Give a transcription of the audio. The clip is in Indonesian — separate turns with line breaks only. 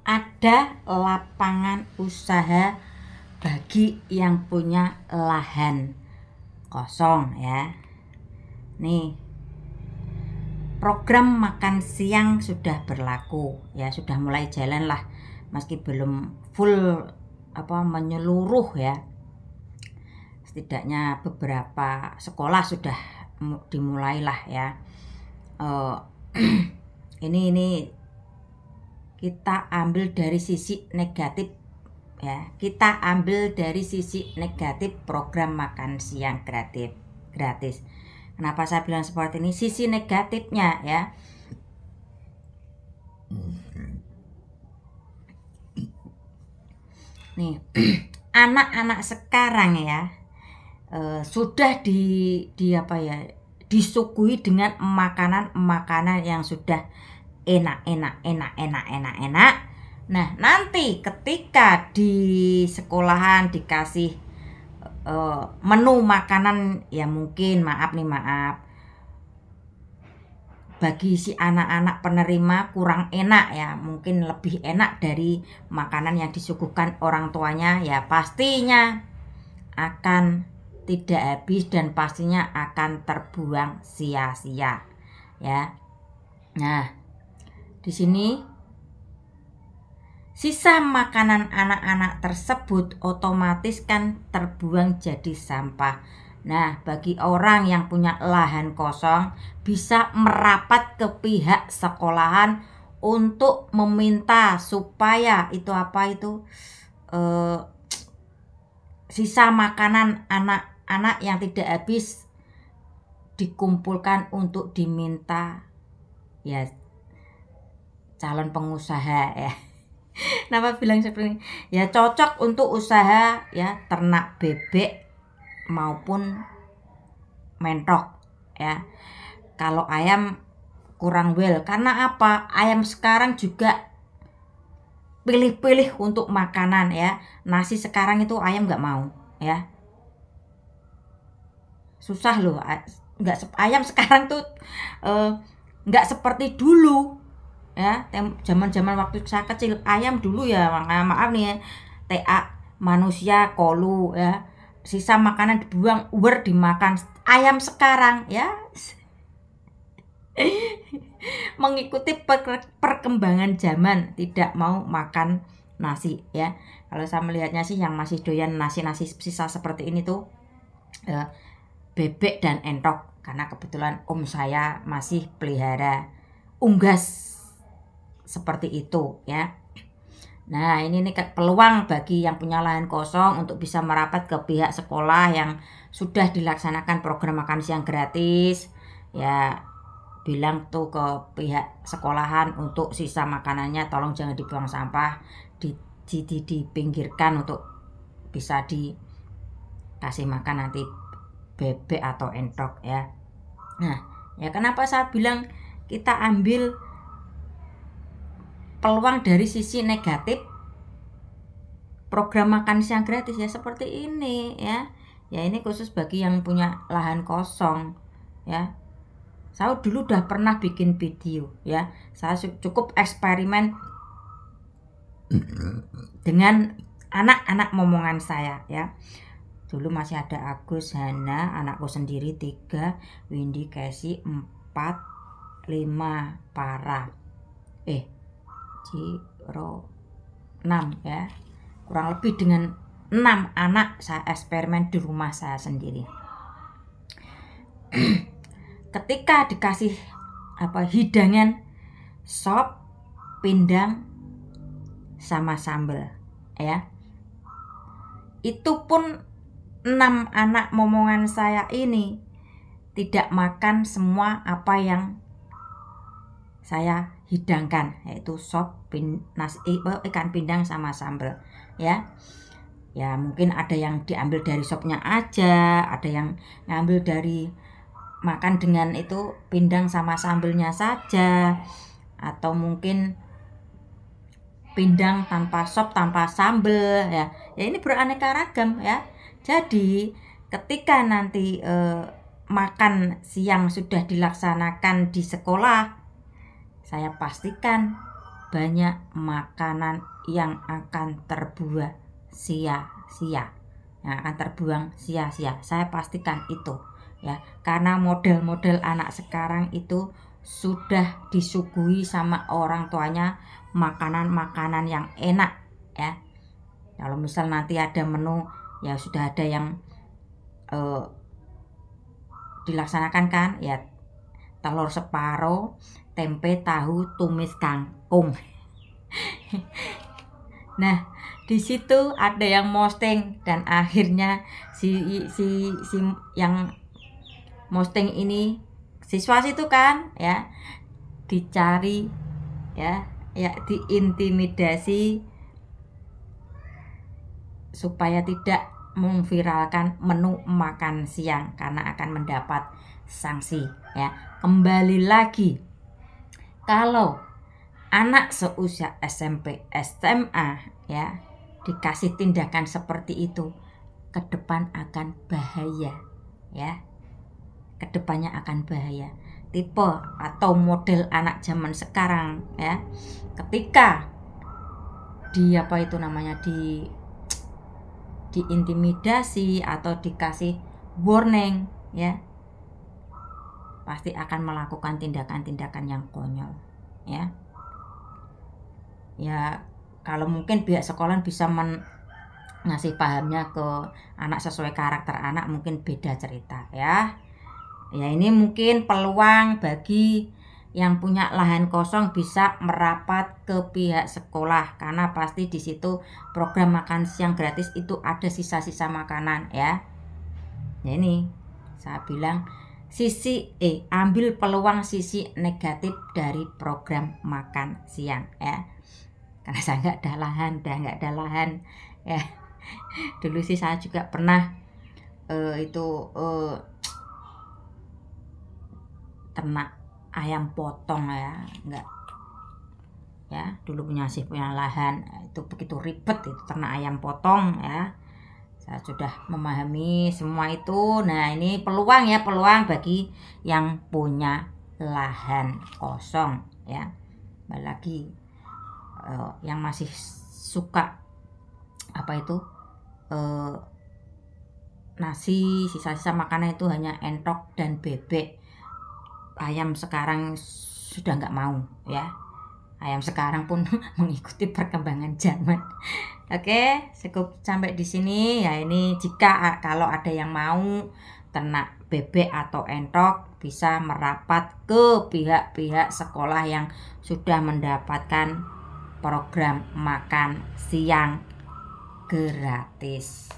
ada lapangan usaha bagi yang punya lahan kosong ya. Nih, program makan siang sudah berlaku ya, sudah mulai jalan lah, meski belum full menyeluruh ya. Setidaknya beberapa sekolah sudah dimulailah ya. Ini kita ambil dari sisi negatif ya. Kita ambil dari sisi negatif program makan siang gratis. Kenapa saya bilang seperti ini? Sisi negatifnya ya. Nih, anak-anak sekarang ya sudah disuguhi dengan makanan yang sudah enak. Nah, nanti ketika di sekolahan dikasih menu makanan ya, mungkin maaf bagi si anak-anak penerima kurang enak ya, mungkin lebih enak dari makanan yang disuguhkan orang tuanya ya, pastinya akan tidak habis dan pastinya akan terbuang sia-sia ya. Nah, di sini sisa makanan anak-anak tersebut otomatis kan terbuang jadi sampah. Nah, bagi orang yang punya lahan kosong bisa merapat ke pihak sekolahan untuk meminta supaya sisa makanan anak-anak yang tidak habis dikumpulkan untuk diminta ya calon pengusaha ya. Kenapa bilang seperti ini? Ya cocok untuk usaha ya ternak bebek maupun mentok ya. Kalau ayam kurang well, karena apa? Ayam sekarang juga pilih-pilih untuk makanan ya. Nasi sekarang itu ayam nggak mau ya. Susah loh. Ayam sekarang tuh nggak seperti dulu ya. Zaman-zaman waktu saya kecil, ayam dulu ya, maaf nih ya, TA manusia kolu ya, sisa makanan dibuang, dimakan. Ayam sekarang ya mengikuti perkembangan zaman, tidak mau makan nasi ya. Kalau saya melihatnya sih yang masih doyan nasi sisa seperti ini tuh bebek dan entok, karena kebetulan om saya masih pelihara unggas seperti itu ya. Nah, ini peluang bagi yang punya lahan kosong untuk bisa merapat ke pihak sekolah yang sudah dilaksanakan program makan siang gratis ya. Bilang tuh ke pihak sekolahan untuk sisa makanannya tolong jangan dibuang sampah, dipinggirkan untuk bisa dikasih makan nanti bebek atau entok ya. Nah, ya kenapa saya bilang kita ambil peluang dari sisi negatif program makan siang gratis ya, seperti ini ya. Ya ini khusus bagi yang punya lahan kosong ya. Saya dulu udah pernah bikin video ya. Saya cukup eksperimen dengan anak-anak momongan saya ya. Dulu masih ada Agus, Hana, anakku sendiri 3, Windy, Casey 4, 5, Para, Ciro 6 ya. Kurang lebih dengan 6 anak saya eksperimen di rumah saya sendiri. Ketika dikasih hidangan sop, pindang sama sambal ya, itu pun 6 anak momongan saya ini tidak makan semua apa yang saya hidangkan, yaitu sop, ikan pindang sama sambal ya. Ya mungkin ada yang diambil dari sopnya aja, ada yang ngambil dari makan dengan itu pindang sama sambalnya saja, atau mungkin pindang tanpa sop, tanpa sambal ya. Ya ini beraneka ragam ya. Jadi ketika nanti makan siang sudah dilaksanakan di sekolah, saya pastikan banyak makanan yang akan terbuang sia-sia, yang akan terbuang sia-sia. Saya pastikan itu ya, karena model-model anak sekarang itu sudah disuguhi sama orang tuanya makanan-makanan yang enak ya. Kalau misal nanti ada menu ya sudah ada yang dilaksanakan kan ya, telur separuh, tempe, tahu, tumis kangkung. Nah, di situ ada yang posting dan akhirnya si yang posting ini siswa situ kan ya, dicari ya diintimidasi supaya tidak memviralkan menu makan siang karena akan mendapat sanksi ya. Kembali lagi, kalau anak seusia SMP, SMA ya dikasih tindakan seperti itu, ke depan akan bahaya ya. Kedepannya akan bahaya. Tipe atau model anak zaman sekarang ya, ketika diintimidasi atau dikasih warning ya, pasti akan melakukan tindakan-tindakan yang konyol ya. Ya kalau mungkin pihak sekolah bisa ngasih pahamnya ke anak sesuai karakter anak, mungkin beda cerita ya. Ya ini mungkin peluang bagi yang punya lahan kosong bisa merapat ke pihak sekolah, karena pasti di situ program makan siang gratis itu ada sisa-sisa makanan ya. Ya ini saya bilang ambil peluang sisi negatif dari program makan siang ya. Karena saya nggak ada lahan ya. Dulu sih saya juga pernah ternak ayam potong ya, enggak ya, dulu punya lahan itu begitu ribet itu ternak ayam potong ya. Saya sudah memahami semua itu. Nah ini peluang bagi yang punya lahan kosong ya, apalagi yang masih suka nasi, sisa-sisa makanan itu hanya entok dan bebek. Ayam sekarang sudah nggak mau ya. Ayam sekarang pun mengikuti perkembangan zaman. Oke, cukup sampai di sini ya. Ini kalau ada yang mau ternak bebek atau entok bisa merapat ke pihak-pihak sekolah yang sudah mendapatkan program makan siang gratis.